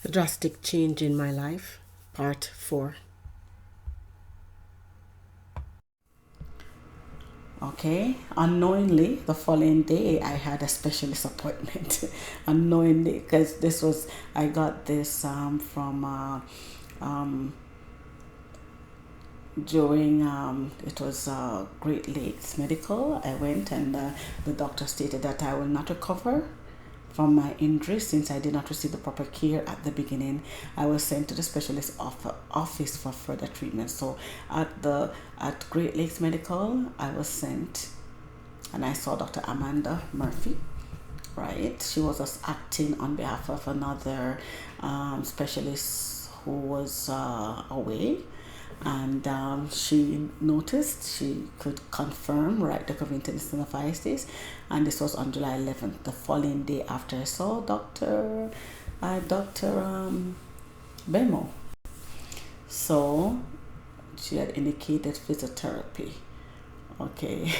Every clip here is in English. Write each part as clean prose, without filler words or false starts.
A drastic change in my life, part 4. Okay, unknowingly, the following day I had a specialist appointment. Unknowingly, because I got this from during it was Great Lakes Medical. I went and the doctor stated that I will not recover from my injury since I did not receive the proper care at the beginning. I was sent to the specialist office for further treatment. So at Great Lakes Medical, I was sent and I saw Dr. Amanda Murphy. Right, she was just acting on behalf of another specialist who was away, and she noticed she could confirm right the cognitive synovitis, and this was on July 11th, the following day after I saw Dr. Bemo. So she had indicated physiotherapy. Okay.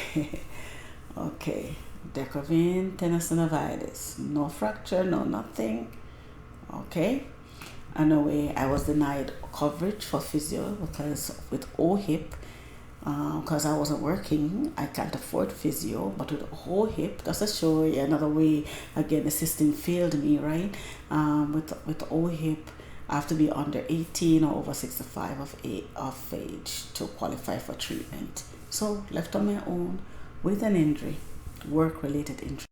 Okay, decovine tenosynovitis, no fracture, no nothing. Okay, and away I was denied coverage for physio because with OHIP, because I wasn't working, I can't afford physio. But with OHIP, that's a show another way. Again, the system failed me, right? With OHIP, I have to be under 18 or over 65 of age to qualify for treatment. So left on my own with an injury, work-related injury.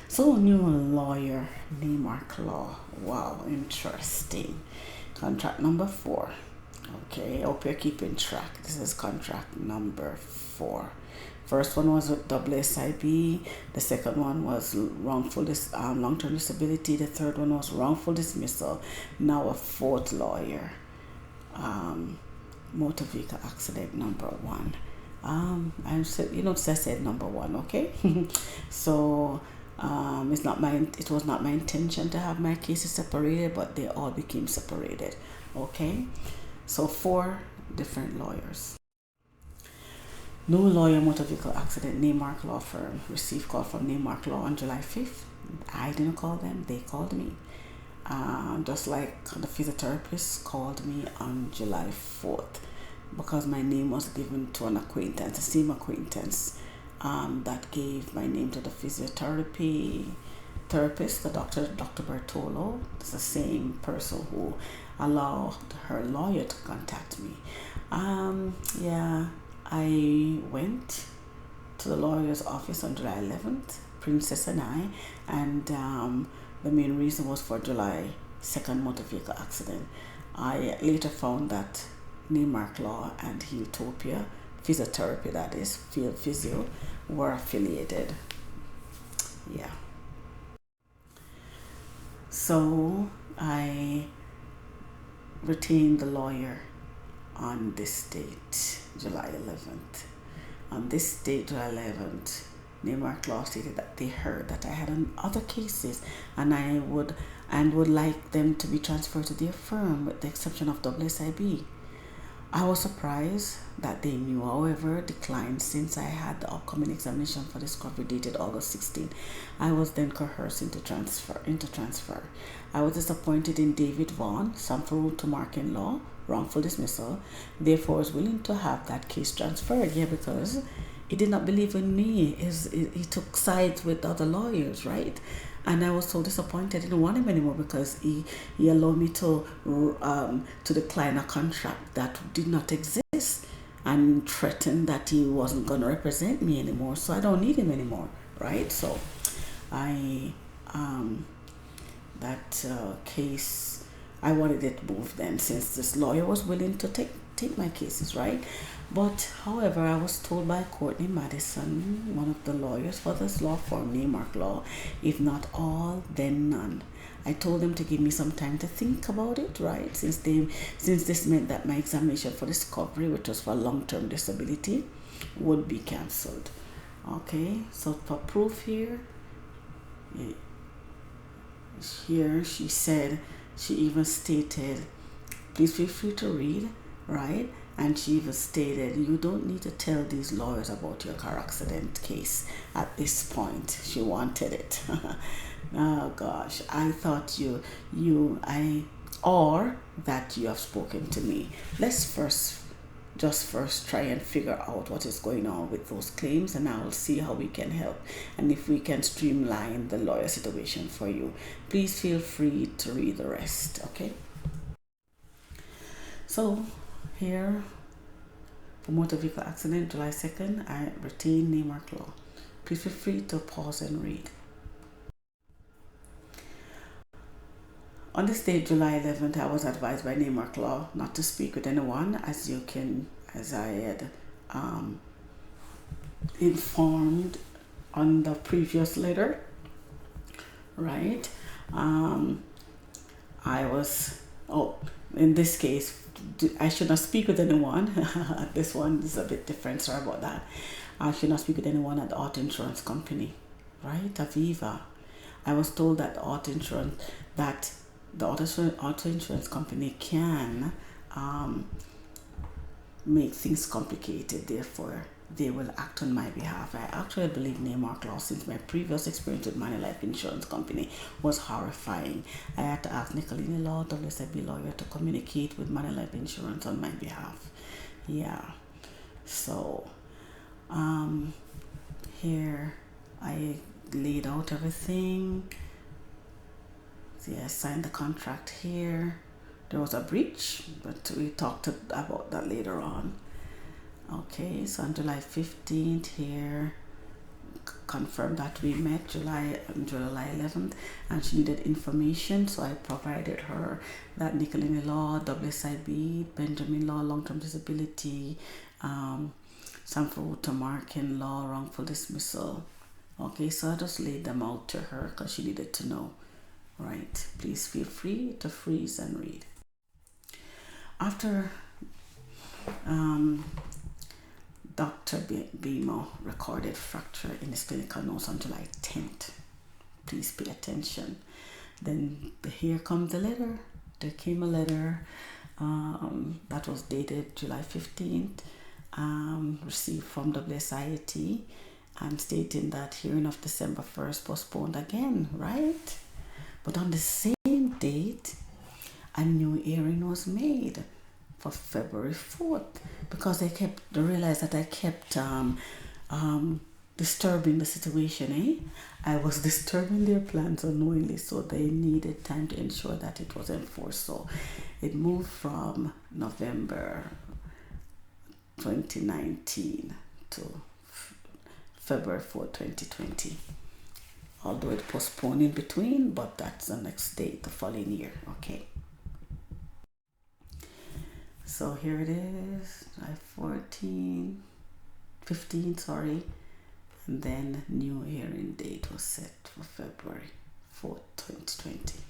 So new lawyer, Neymark Law. Wow, interesting. Contract number 4. Okay, I hope you're keeping track. This is contract number 4. First one was with WSIB. The second one was long-term disability. The third one was wrongful dismissal. Now a fourth lawyer, motor vehicle accident number 1. I said number 1, okay? So it was not my intention to have my cases separated, but they all became separated. Okay, so 4 different lawyers. New lawyer, motor vehicle accident, Neymark Law Firm. Received call from Neymark Law on July 5th. I didn't call them, they called me. Just like the physiotherapist called me on July 4th, because my name was given to an acquaintance, the same acquaintance that gave my name to the physiotherapy therapist, Dr. Bertolo. It's the same person who allowed her lawyer to contact me. I went to the lawyer's office on July 11th, Princess and I, and the main reason was for July 2nd motor vehicle accident. I later found that Neymark Law and Utopia Physiotherapy, that is Field Physio, were affiliated. Yeah. So I retained the lawyer on this date, July 11th. On this date, July 11th, Neymark Law stated that they heard that I had other cases and would like them to be transferred to their firm with the exception of WSIB. I was surprised that they knew, however, declined since I had the upcoming examination for discovery dated August 16. I was then coerced into transfer. I was disappointed in David Vaughn, Sanford to Markin Law, wrongful dismissal. Therefore, I was willing to have that case transferred, because he did not believe in me. He took sides with other lawyers, right? And I was so disappointed. I didn't want him anymore because he allowed me to decline a contract that did not exist and threatened that he wasn't going to represent me anymore. So I don't need him anymore, right? So case, I wanted it moved then, since this lawyer was willing to take my cases, right? But however, I was told by Courtney Madison, one of the lawyers for this law firm, Neymark Law, if not all, then none. I told them to give me some time to think about it, right? Since this meant that my examination for discovery, which was for long-term disability, would be cancelled. Okay, so for proof here she said, she even stated, please feel free to read, right? And she even stated, you don't need to tell these lawyers about your car accident case at this point. She wanted it. Oh gosh, I thought or that you have spoken to me. Let's first try and figure out what is going on with those claims, and I will see how we can help and if we can streamline the lawyer situation for you. Please feel free to read the rest, okay? So here, for motor vehicle accident, July 2nd, I retain name mark law. Please feel free to pause and read. On this date, July 11th, I was advised by name mark law not to speak with anyone, as I had informed on the previous letter, right? In this case, I should not speak with anyone. This one is a bit different, sorry about that. I should not speak with anyone at the auto insurance company, right? Aviva. I was told that the auto insurance company can make things complicated, therefore they will act on my behalf. I actually believe name mark law, since my previous experience with MANULIFE insurance company was horrifying. I had to ask Nicolini Law, WSIB lawyer, to communicate with MANULIFE insurance on my behalf. Yeah, so here I laid out everything. See, I signed the contract here. There was a breach, but we talked about that later on. Okay, so on July 15th here, confirmed that we met July 11th, and she needed information, so I provided her that Nicolini Law, WSIB, Benjamin Law, long-term disability, Sanford Markin Law, wrongful dismissal. Okay, so I just laid them out to her because she needed to know. Right, please feel free to freeze and read. After Dr. Bimo recorded fracture in his clinical notes on July 10th. Please pay attention. Then here comes the letter. There came a letter that was dated July 15th, received from WSIT, and stating that hearing of December 1st postponed again, right? But on the same date, a new hearing was made for February 4th, because they realized that I kept disturbing the situation, I was disturbing their plans unknowingly, so they needed time to ensure that it was enforced. So it moved from November 2019 to February 4th, 2020. Although it postponed in between, but that's the next date, the following year, okay? So here it is, July 15, and then new hearing date was set for February 4th, 2020.